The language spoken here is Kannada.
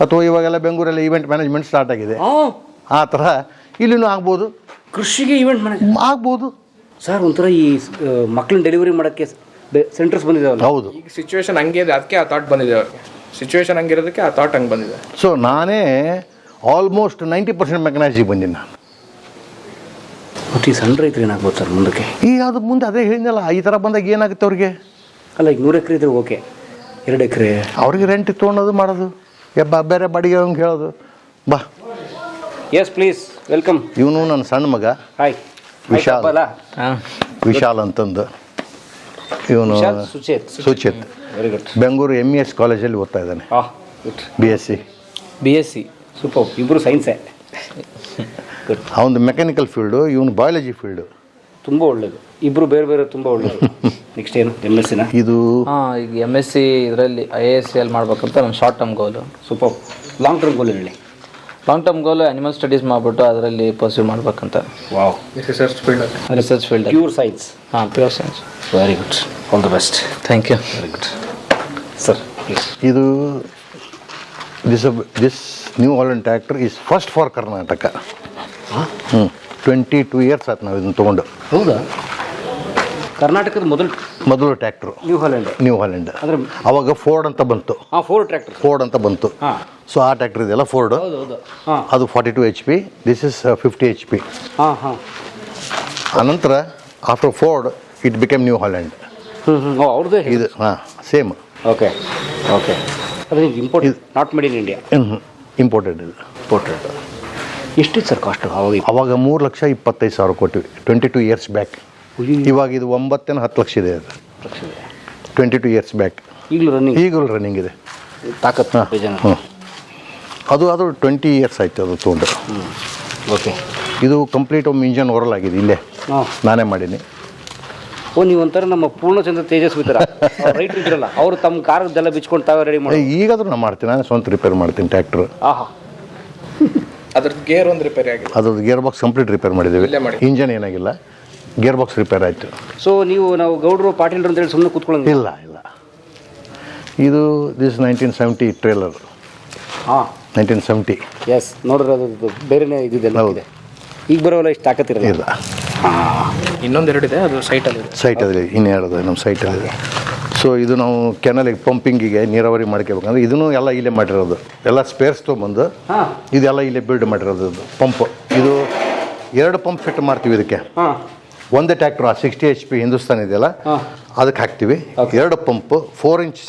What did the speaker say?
ಅಥವಾ ಇವಾಗೆಲ್ಲ ಬೆಂಗಳೂರಲ್ಲಿ ಈವೆಂಟ್ ಮ್ಯಾನೇಜ್ಮೆಂಟ್ ಸ್ಟಾರ್ಟ್ ಆಗಿದೆ, ಆ ಥರ ಇಲ್ಲಿನೂ ಆಗ್ಬೋದು. ಕೃಷಿಗೆ ಈವೆಂಟ್ ಮ್ಯಾನೇಜ್ಮೆಂಟ್ ಆಗ್ಬೋದು ಸರ್. ಒಂಥರ ಈ ಮಕ್ಕಳನ್ನ ಡೆಲಿವರಿ ಮಾಡೋಕ್ಕೆ ಸೆಂಟರ್ಸ್ ಬಂದಿದ್ದಾವಲ್ಲ. ಹೌದು, ಈಗ ಸಿಚುವೇಶನ್ ಹಂಗೆ ಇದೆ, ಅದಕ್ಕೆ ಆ ಥಾಟ್ ಬಂದಿದೆ ಅವ್ರಿಗೆ. ಸಿಚುವೇಶನ್ ಹಂಗಿರೋದಕ್ಕೆ ಆ ಥಾಟ್ ಹಂಗೆ ಬಂದಿದೆ. ಸೊ ನಾನೇ ಆಲ್ಮೋಸ್ಟ್ 90% ಮೆಕನೈಸಿಗೆ ಬಂದೀನಿ ನಾನು. ಬಟ್ ಈ ಸಣ್ಣ ರೈತರು ಏನಾಗ್ಬೋದು ಸರ್ ಮುಂದಕ್ಕೆ? ಈಗ ಅದು ಮುಂದೆ ಅದೇ ಹೇಳಿದ್ನಲ್ಲ, ಈ ಥರ ಬಂದಾಗ ಏನಾಗುತ್ತೆ ಅವ್ರಿಗೆ? ಅಲ್ಲ, ಈಗ 100 ಎಕರೆ ಇದ್ರೆ ಓಕೆ, 2 ಎಕರೆ ಅವ್ರಿಗೆ ರೆಂಟ್ ತೊಗೊಳೋದು ಮಾಡೋದು, ಬೇರೆ ಬಾಡಿಗೆ ಅವ್ನಿಗೆ ಹೇಳೋದು. ಬಾ, ಎಸ್ ಪ್ಲೀಸ್ ವೆಲ್ಕಮ್. ಇವನು ನನ್ನ ಸಣ್ಣ ಮಗ ಹಾಯ್ ವಿಶಾಲ್, ವಿಶಾಲ್ ಅಂತಂದು. ಇವನು Suchit, very good. Bengaluru MES ಕಾಲೇಜಲ್ಲಿ ಓದ್ತಾ ಇದ್ದಾನೆ, ಗುಡ್. BSc. ಸೂಪರ್, ಇಬ್ಬರು ಸೈನ್ಸೇ. ಗುಡ್. ಅವನು ಮೆಕ್ಯಾನಿಕಲ್ ಫೀಲ್ಡು, ಇವನು ಬಯಾಲಜಿ ಫೀಲ್ಡು. ತುಂಬ ಒಳ್ಳೇದು, ಇಬ್ಬರು ಬೇರೆ ಬೇರೆ ತುಂಬ ಒಳ್ಳೇದು. ನೆಕ್ಸ್ಟ್ ಏನು MSc? ಇದು ಈಗ MSc ಇದರಲ್ಲಿ IASL ಮಾಡ್ಬೇಕಂತ ನನ್ನ short term goal. Super. Long term goal ಹೇಳಿ. Long term goal animal studies ಮಾಡಿಬಿಟ್ಟು ಅದರಲ್ಲಿ ಪರ್ಸ್ಯೂ ಮಾಡ್ಬೇಕಂತ. Wow. Research field pure science. Pure science. Very good, all the best. Thank you. Very good sir, please. ಇದು this New Holland tractor is first for Karnataka. 22 years ಆಯ್ತು ನಾವು ಇದನ್ನು ತೊಗೊಂಡು. ಹೌದಾ? ಕರ್ನಾಟಕದ ಮೊದಲು ಟ್ರ್ಯಾಕ್ಟ್ರು ನ್ಯೂ ಹಾಲೆಂಡ್. ಅಂದರೆ ಅವಾಗ ಫೋರ್ಡ್ ಅಂತ ಬಂತು. ಫೋರ್ಡ್ ಅಂತ ಬಂತು. ಸೊ ಆ ಟ್ರ್ಯಾಕ್ಟರ್ ಇದೆಯಲ್ಲ ಫೋರ್ಡ್, ಅದು 42 HP. This is 50 HP. ಅನಂತರ after Ford it became new Holland. ಅವ್ರದ್ದೇ ಇದು ಸೇಮ್. ಓಕೆ. ಅದು import, not made in India. Imported ಇದು. ಇಂಪೋರ್ಟೆಡ್. ಎಷ್ಟಿತ್ತು ಸರ್ ಕಾಸ್ಟ್ ಅವಾಗ 3,25,000 ಕೊಟ್ಟಿವಿ 22 ಇಯರ್ಸ್ ಬ್ಯಾಕ್. ಇವಾಗ ಇದು 9-10 ಲಕ್ಷ ಇದೆ. ಅದು 22 ಇಯರ್ಸ್ ಬ್ಯಾಕ್. ಈಗಲೂ ರನ್ನಿಂಗ್ ಇದೆ. ತಾಕತ್ತು. ಅದು 20 ಇಯರ್ಸ್ ಆಯ್ತು ಅದು ತೊಗೊಂಡು. ಓಕೆ. ಇದು ಕಂಪ್ಲೀಟ್ ಇಂಜನ್ ಓರಲ್ ಆಗಿದೆ, ಇಲ್ಲೇ ನಾನೇ ಮಾಡೀನಿ. ನೀವು ಒಂಥರ ನಮ್ಮ ಪೂರ್ಣಚಂದ್ರ ತೇಜಸ್ವಿ ಥರ ರೈಟ್ರು ಇದ್ರಲ್ಲ, ಅವರು ತಮ್ಮ ಕಾರ್ದೆಲ್ಲ ಬಿಚ್ಕೊಂಡು ತಾವೇ ರೆಡಿ ಮಾಡಿ. ಈಗಾದ್ರೂ ನಾನು ಮಾಡ್ತೀನಿ, ನಾನು ಸ್ವಂತ ರಿಪೇರ್ ಮಾಡ್ತೀನಿ ಟ್ರ್ಯಾಕ್ಟ್ರು. ಅದ್ರದ್ದು ಗೇರ್ ಒಂದು ರಿಪೇರಿ ಆಗಿದೆ. ಅದ್ರದ್ದು ಗೇರ್ ಬಾಕ್ಸ್ ಕಂಪ್ಲೀಟ್ ರಿಪೇರ್ ಮಾಡಿದ್ದೀವಿ. ಇಂಜನ್ ಏನಾಗಿಲ್ಲ, ಗೇರ್ ಬಾಕ್ಸ್ ರಿಪೇರ್ ಆಯಿತು. ಸೊ ನಾವು ಗೌಡ್ರು ಪಾಟೀಲ್ರು ಅಂತೇಳಿ ಸುಮ್ಮನೆ ಕೂತ್ಕೊಳ್ಳೋಂಗಿಲ್ಲ. ಇಲ್ಲ. ಇದು ದಿಸ್ 1970 ಟ್ರೇಲರ್. 1970. ಎಸ್, ನೋಡ್ರಿ ಅದು ಬೇರೆನೇ ಇದಿದೆಲ್ಲ. ಹೌದು. ಈಗ ಬರೋಲ್ಲ ಇಷ್ಟು ತಾಕತ್ತಿರಲ್ಲ. ಇಲ್ಲ. ಇನ್ನೊಂದೆರಡಿದೆ, ಅದು ಸೈಟಲ್ಲಿ ಇನ್ನೆರಡು ನಮ್ಮ ಸೈಟಲ್ಲಿದೆ. ಸೊ ಇದು ನಾವು ಕೆನಲಿಗೆ ಪಂಪಿಂಗಿಗೆ ನೀರಾವರಿ ಮಾಡ್ಕೋಬೇಕಂದ್ರೆ ಇದನ್ನು ಎಲ್ಲ ಇಲ್ಲೇ ಮಾಡಿರೋದು. ಎಲ್ಲ ಸ್ಪೇರ್ಸ್ ತೊಗೊಂಬಂದು ಇದೆಲ್ಲ ಇಲ್ಲೇ ಬಿಲ್ಡ್ ಮಾಡಿರೋದು. ಪಂಪ್ ಇದು 2 ಪಂಪ್ ಫಿಟ್ ಮಾಡ್ತೀವಿ ಇದಕ್ಕೆ. ಒಂದೇ ಟ್ರ್ಯಾಕ್ಟ್ರು 60 HP ಹಿಂದೂಸ್ತಾನ್ ಇದೆಯಲ್ಲ, ಅದಕ್ಕೆ ಹಾಕ್ತೀವಿ. 2 ಪಂಪ್ 4 ಇಂಚ್